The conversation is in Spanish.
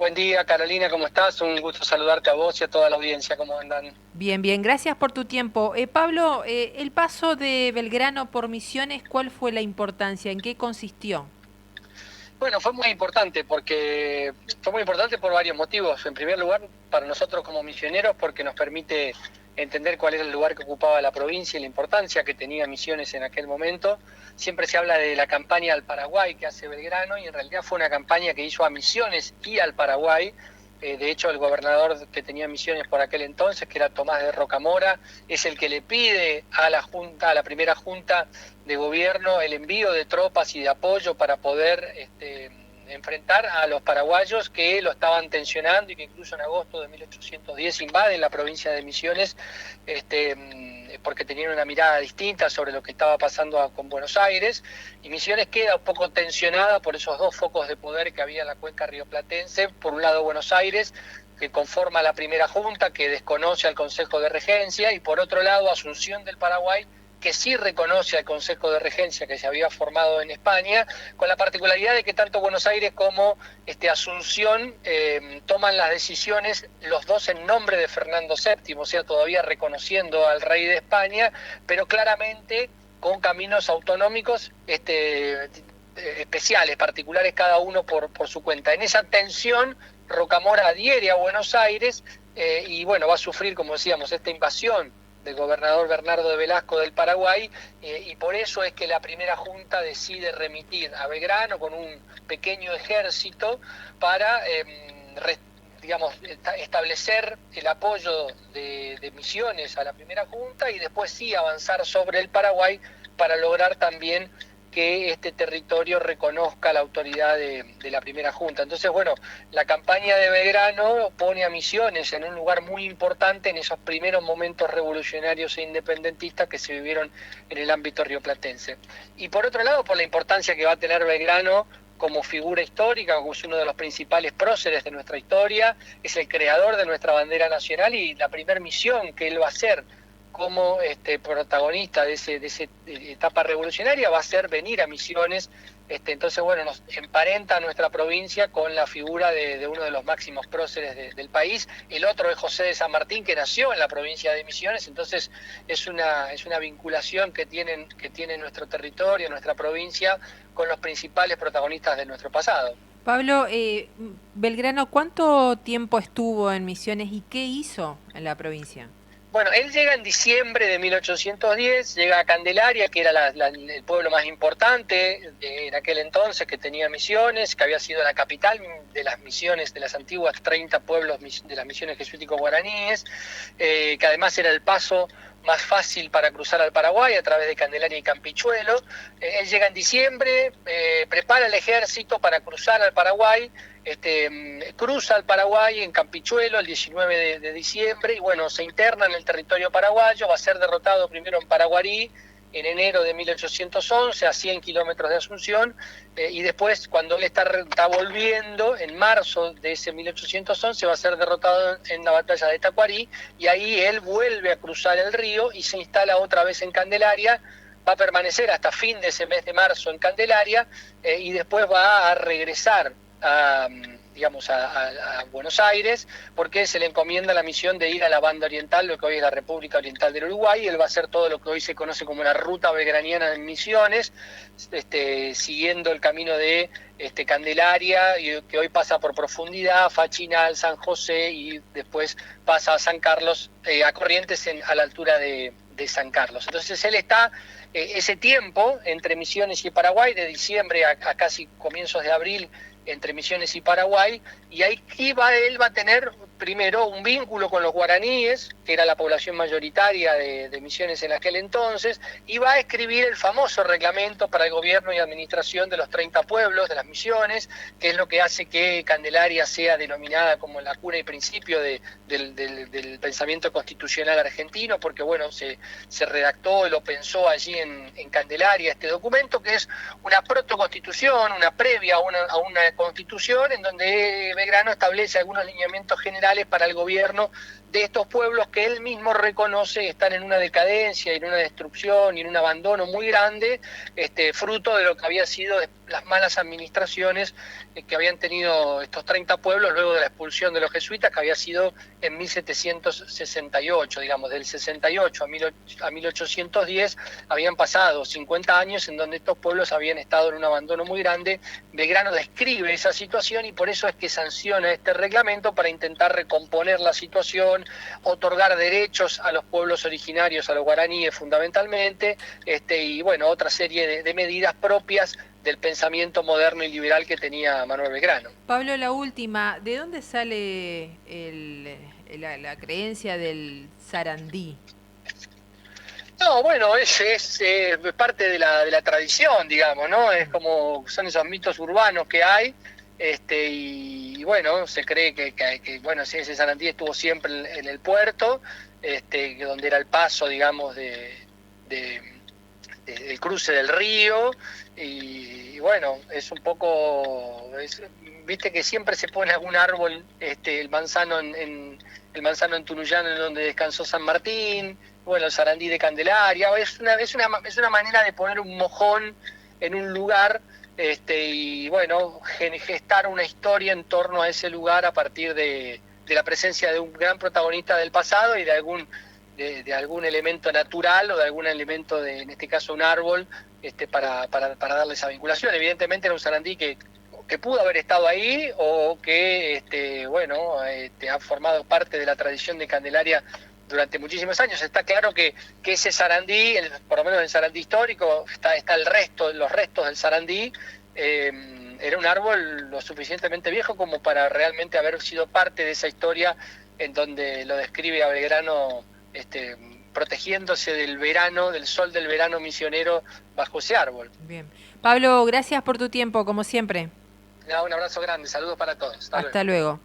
Buen día, Carolina, ¿cómo estás? Un gusto saludarte a vos y a toda la audiencia, ¿cómo andan? Bien, bien, gracias por tu tiempo. Pablo, el paso de Belgrano por Misiones, ¿cuál fue la importancia? ¿En qué consistió? Bueno, fue muy importante por varios motivos. En primer lugar, para nosotros como misioneros, porque nos permite entender cuál era el lugar que ocupaba la provincia y la importancia que tenía Misiones en aquel momento. Siempre se habla de la campaña al Paraguay que hace Belgrano y en realidad fue una campaña que hizo a Misiones y al Paraguay. De hecho, el gobernador que tenía Misiones por aquel entonces, que era Tomás de Rocamora, es el que le pide a la Junta, a la primera Junta de Gobierno, el envío de tropas y de apoyo para poder enfrentar a los paraguayos que lo estaban tensionando y que incluso en agosto de 1810 invaden la provincia de Misiones, porque tenían una mirada distinta sobre lo que estaba pasando con Buenos Aires, y Misiones queda un poco tensionada por esos dos focos de poder que había en la cuenca rioplatense. Por un lado Buenos Aires, que conforma la primera junta, que desconoce al Consejo de Regencia, y por otro lado Asunción del Paraguay, que sí reconoce al Consejo de Regencia que se había formado en España, con la particularidad de que tanto Buenos Aires como Asunción toman las decisiones, los dos en nombre de Fernando VII, o sea, todavía reconociendo al rey de España, pero claramente con caminos autonómicos especiales, particulares, cada uno por su cuenta. En esa tensión, Rocamora adhiere a Buenos Aires y bueno, va a sufrir, como decíamos, esta invasión del gobernador Bernardo de Velasco del Paraguay, y por eso es que la primera junta decide remitir a Belgrano con un pequeño ejército para digamos, establecer el apoyo de Misiones a la primera junta y después sí avanzar sobre el Paraguay para lograr también que este territorio reconozca la autoridad de la primera junta. Entonces, bueno, la campaña de Belgrano pone a Misiones en un lugar muy importante en esos primeros momentos revolucionarios e independentistas que se vivieron en el ámbito rioplatense. Y por otro lado, por la importancia que va a tener Belgrano como figura histórica, como es uno de los principales próceres de nuestra historia, es el creador de nuestra bandera nacional y la primera misión que él va a hacer como protagonista de esa etapa revolucionaria va a ser venir a Misiones. Entonces, bueno, nos emparenta a nuestra provincia con la figura de uno de los máximos próceres del país. El otro es José de San Martín, que nació en la provincia de Misiones. Entonces es una vinculación que tiene nuestro territorio, nuestra provincia, con los principales protagonistas de nuestro pasado. Pablo, Belgrano, ¿cuánto tiempo estuvo en Misiones y qué hizo en la provincia? Bueno, él llega en diciembre de 1810, llega a Candelaria, que era el pueblo más importante en aquel entonces, que tenía Misiones, que había sido la capital de las misiones, de las antiguas 30 pueblos de las misiones jesuíticos guaraníes, que además era el paso más fácil para cruzar al Paraguay a través de Candelaria y Campichuelo. Él llega en diciembre, prepara el ejército para cruzar al Paraguay, cruza al Paraguay en Campichuelo el 19 de diciembre y bueno, se interna en el territorio paraguayo, va a ser derrotado primero en Paraguarí en enero de 1811 a 100 kilómetros de Asunción, y después cuando él está volviendo en marzo de ese 1811 va a ser derrotado en la batalla de Tacuarí y ahí él vuelve a cruzar el río y se instala otra vez en Candelaria. Va a permanecer hasta fin de ese mes de marzo en Candelaria y después va a regresar digamos, a Buenos Aires, porque se le encomienda la misión de ir a la banda oriental, lo que hoy es la República Oriental del Uruguay, y él va a hacer todo lo que hoy se conoce como la ruta belgraniana de Misiones, siguiendo el camino de Candelaria, y que hoy pasa por Profundidad, Fachinal, San José, y después pasa a San Carlos, a Corrientes a la altura de San Carlos. Entonces él está ese tiempo entre Misiones y Paraguay, de diciembre a casi comienzos de abril, entre Misiones y Paraguay, y ahí él va a tener primero un vínculo con los guaraníes, que era la población mayoritaria de Misiones en aquel entonces, y va a escribir el famoso reglamento para el gobierno y administración de los 30 pueblos, de las misiones, que es lo que hace que Candelaria sea denominada como la cuna y principio del pensamiento constitucional argentino, porque bueno, se redactó y lo pensó allí en Candelaria este documento, que es una protoconstitución, una previa a una constitución, en donde Belgrano establece algunos lineamientos generales para el gobierno de estos pueblos que él mismo reconoce están en una decadencia, en una destrucción y en un abandono muy grande, fruto de lo que había sido las malas administraciones que habían tenido estos 30 pueblos luego de la expulsión de los jesuitas, que había sido en 1768, digamos, del 68 a 1810, habían pasado 50 años en donde estos pueblos habían estado en un abandono muy grande. Belgrano describe esa situación y por eso es que sanciona este reglamento para intentar recomponer la situación, otorgar derechos a los pueblos originarios, a los guaraníes fundamentalmente, y bueno, otra serie de medidas propias del pensamiento moderno y liberal que tenía Manuel Belgrano. Pablo, la última, ¿de dónde sale la creencia del Sarandí? No, bueno, es parte de la tradición, digamos, ¿no? Es como son esos mitos urbanos que hay, y bueno, se cree que bueno, ese Sarandí estuvo siempre en el puerto, donde era el paso, digamos, del cruce del río, y bueno, es un poco, viste que siempre se pone algún árbol, el manzano el manzano en Tunuyán, en donde descansó San Martín, bueno, el Sarandí de Candelaria, es una manera de poner un mojón en un lugar, y bueno, gestar una historia en torno a ese lugar a partir de la presencia de un gran protagonista del pasado y de algún elemento natural o de algún elemento en este caso un árbol, para darle esa vinculación. Evidentemente era un Sarandí que pudo haber estado ahí o que bueno, ha formado parte de la tradición de Candelaria durante muchísimos años. Está claro que ese Sarandí, por lo menos el Sarandí histórico, está los restos del Sarandí, era un árbol lo suficientemente viejo como para realmente haber sido parte de esa historia en donde lo describe a Belgrano, protegiéndose del sol del verano misionero bajo ese árbol. Bien. Pablo, gracias por tu tiempo, como siempre. Un abrazo grande, saludos para todos. Hasta luego.